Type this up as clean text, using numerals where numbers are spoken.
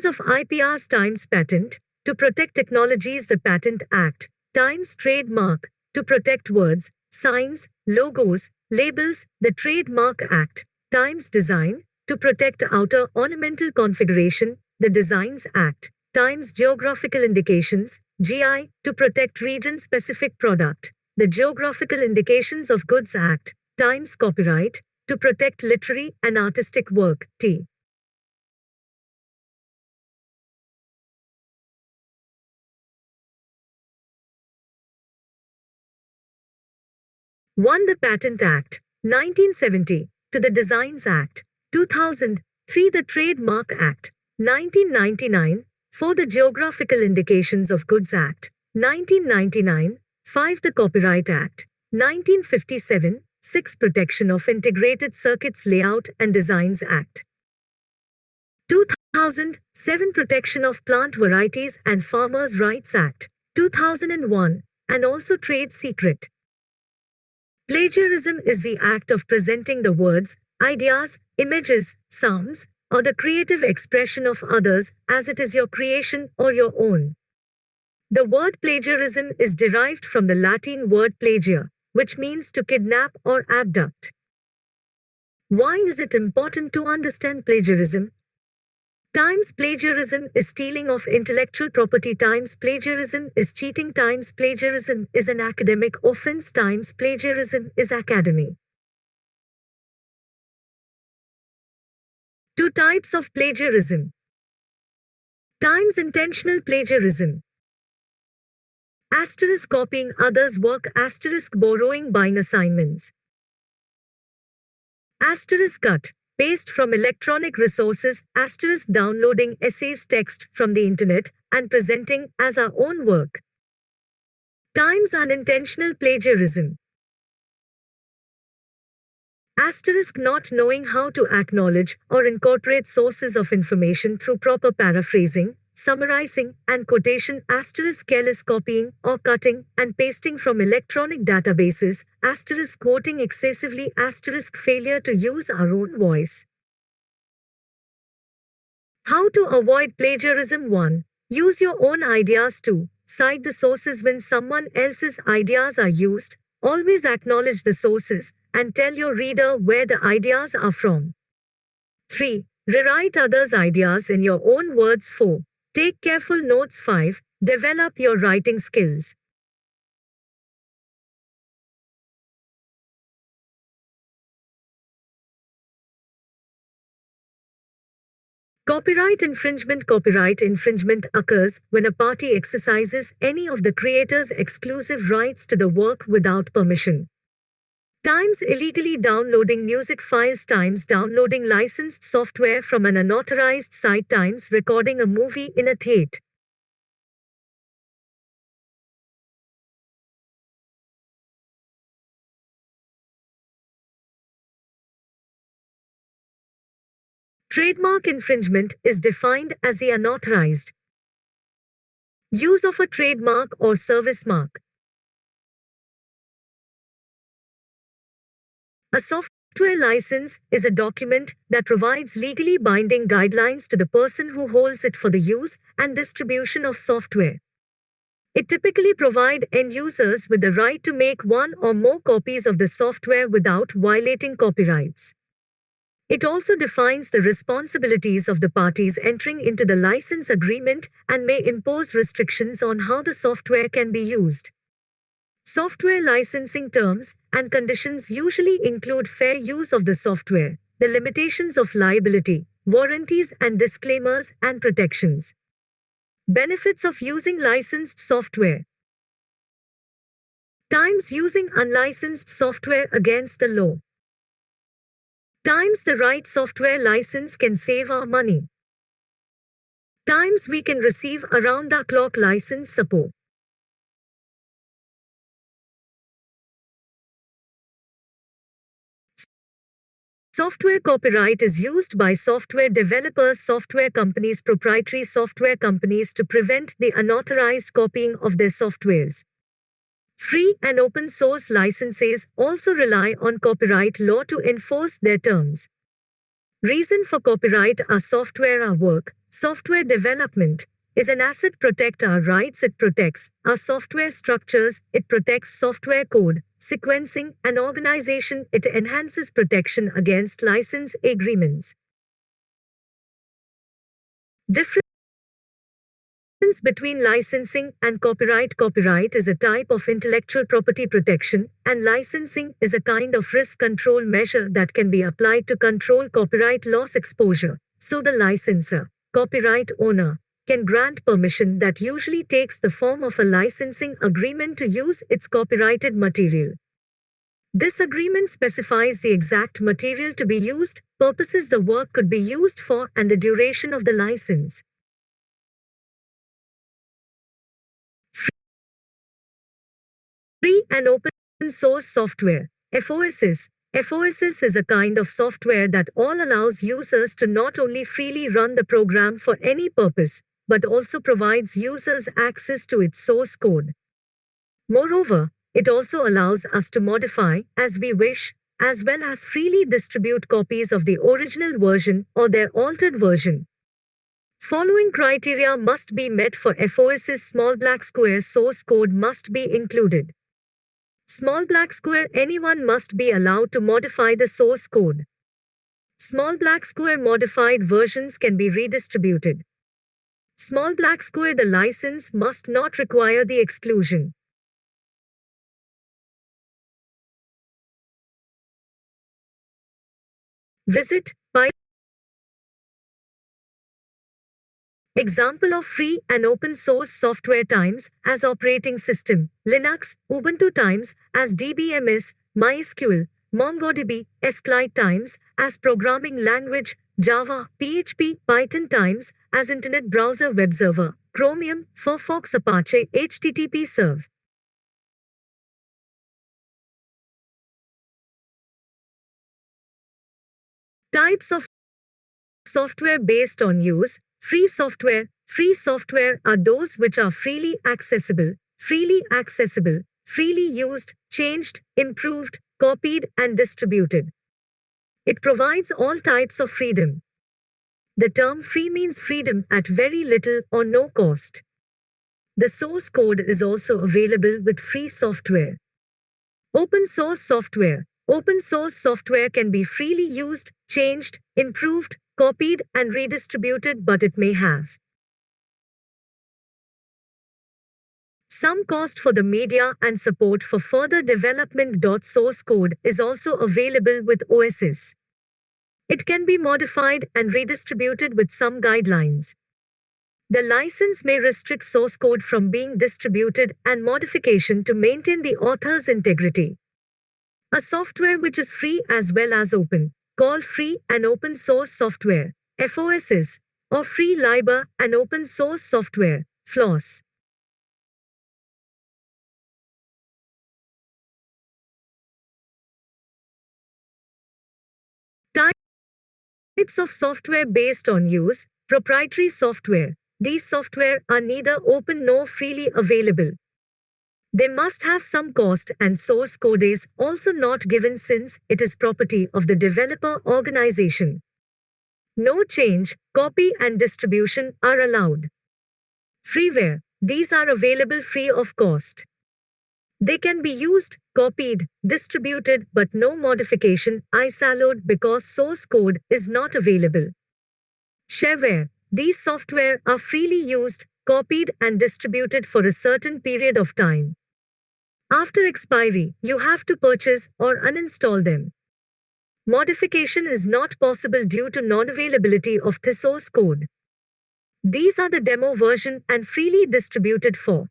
of IPR's Times Patent, to protect technologies, the Patent Act, Times Trademark, to protect words, signs, logos, labels, the Trademark Act, Times Design, to protect outer ornamental configuration, the Designs Act, Times Geographical Indications, GI, to protect region-specific product, the Geographical Indications of Goods Act, Times Copyright, to protect literary and artistic work, T. 1. The Patent Act, 1970, to the Designs Act, 2000, 3. The Trademark Act, 1999, 4. The Geographical Indications of Goods Act, 1999, 5. The Copyright Act, 1957, 6. Protection of Integrated Circuits Layout and Designs Act, 2000, 7. Protection of Plant Varieties and Farmers' Rights Act, 2001, and also Trade Secret. Plagiarism is the act of presenting the words, ideas, images, sounds, or the creative expression of others as it is your creation or your own. The word plagiarism is derived from the Latin word plagia, which means to kidnap or abduct. Why is it important to understand plagiarism? Times plagiarism is stealing of intellectual property. Times plagiarism is cheating. Times plagiarism is an academic offense. Times plagiarism is academy. 2 types of plagiarism. Times intentional plagiarism. Asterisk copying others' work. Asterisk borrowing, buying assignments. Asterisk cut, paste from electronic resources. Asterisk downloading essays, text from the internet and presenting as our own work. Times unintentional plagiarism. Asterisk not knowing how to acknowledge or incorporate sources of information through proper paraphrasing, summarizing, and quotation. Asterisk careless copying or cutting and pasting from electronic databases. Asterisk quoting excessively. Asterisk failure to use our own voice. How to avoid plagiarism. 1. Use your own ideas. 2. Cite the sources when someone else's ideas are used. Always acknowledge the sources and tell your reader where the ideas are from. 3. Rewrite others' ideas in your own words. 4. Take careful notes. 5. Develop your writing skills. Copyright infringement. Copyright infringement occurs when a party exercises any of the creator's exclusive rights to the work without permission. Times illegally downloading music files. Times downloading licensed software from an unauthorized site. Times recording a movie in a theater. Trademark infringement is defined as the unauthorized use of a trademark or service mark. A software license is a document that provides legally binding guidelines to the person who holds it for the use and distribution of software. It typically provides end users with the right to make one or more copies of the software without violating copyrights. It also defines the responsibilities of the parties entering into the license agreement and may impose restrictions on how the software can be used. Software licensing terms and conditions usually include fair use of the software, the limitations of liability, warranties and disclaimers and protections. Benefits of using licensed software. Times using unlicensed software against the law. Times the right software license can save our money. Times we can receive around-the-clock license support. Software copyright is used by software developers, software companies, proprietary software companies to prevent the unauthorized copying of their softwares. Free and open source licenses also rely on copyright law to enforce their terms. Reason for copyright our software, our work. Software development is an asset. Protect our rights. It protects our software structures. It protects software code, sequencing, and organization. It enhances protection against license agreements. Difference between licensing and copyright. Copyright is a type of intellectual property protection, and licensing is a kind of risk control measure that can be applied to control copyright loss exposure. So the licensor, copyright owner, can grant permission that usually takes the form of a licensing agreement to use its copyrighted material. This agreement specifies the exact material to be used, purposes the work could be used for, and the duration of the license. Free and open source software. FOSS. FOSS is a kind of software that all allows users to not only freely run the program for any purpose, but also provides users access to its source code. Moreover, it also allows us to modify, as we wish, as well as freely distribute copies of the original version or their altered version. Following criteria must be met for FOSS. Small black square source code must be included. Small black square anyone must be allowed to modify the source code. Small black square modified versions can be redistributed. Small black square the license must not require the exclusion. Visit Python. Example of free and open source software. Times as operating system, Linux, Ubuntu. Times as DBMS, MySQL, MongoDB, SQLite. Times as programming language, Java, PHP, Python. Times as internet browser, web server, Chromium, Firefox, Apache, HTTP serve. Types of software based on use. Free software. Free software are those which are freely accessible, freely used, changed, improved, copied, and distributed. It provides all types of freedom. The term free means freedom at very little or no cost. The source code is also available with free software. Open source software. Open source software can be freely used, changed, improved, copied, and redistributed, but it may have some cost for the media and support for further development. Source code is also available with OSS. It can be modified and redistributed with some guidelines. The license may restrict source code from being distributed and modification to maintain the author's integrity. A software which is free as well as open, called free and open source software, FOSS, or free libre and open source software, FLOSS. Types of software based on use. Proprietary software. These software are neither open nor freely available. They must have some cost, and source code is also not given since it is property of the developer organization. No change, copy, and distribution are allowed. Freeware. These are available free of cost. They can be used, copied, distributed, but no modification is allowed because source code is not available. Shareware. These software are freely used, copied, and distributed for a certain period of time. After expiry, you have to purchase or uninstall them. Modification is not possible due to non-availability of the source code. These are the demo version and freely distributed for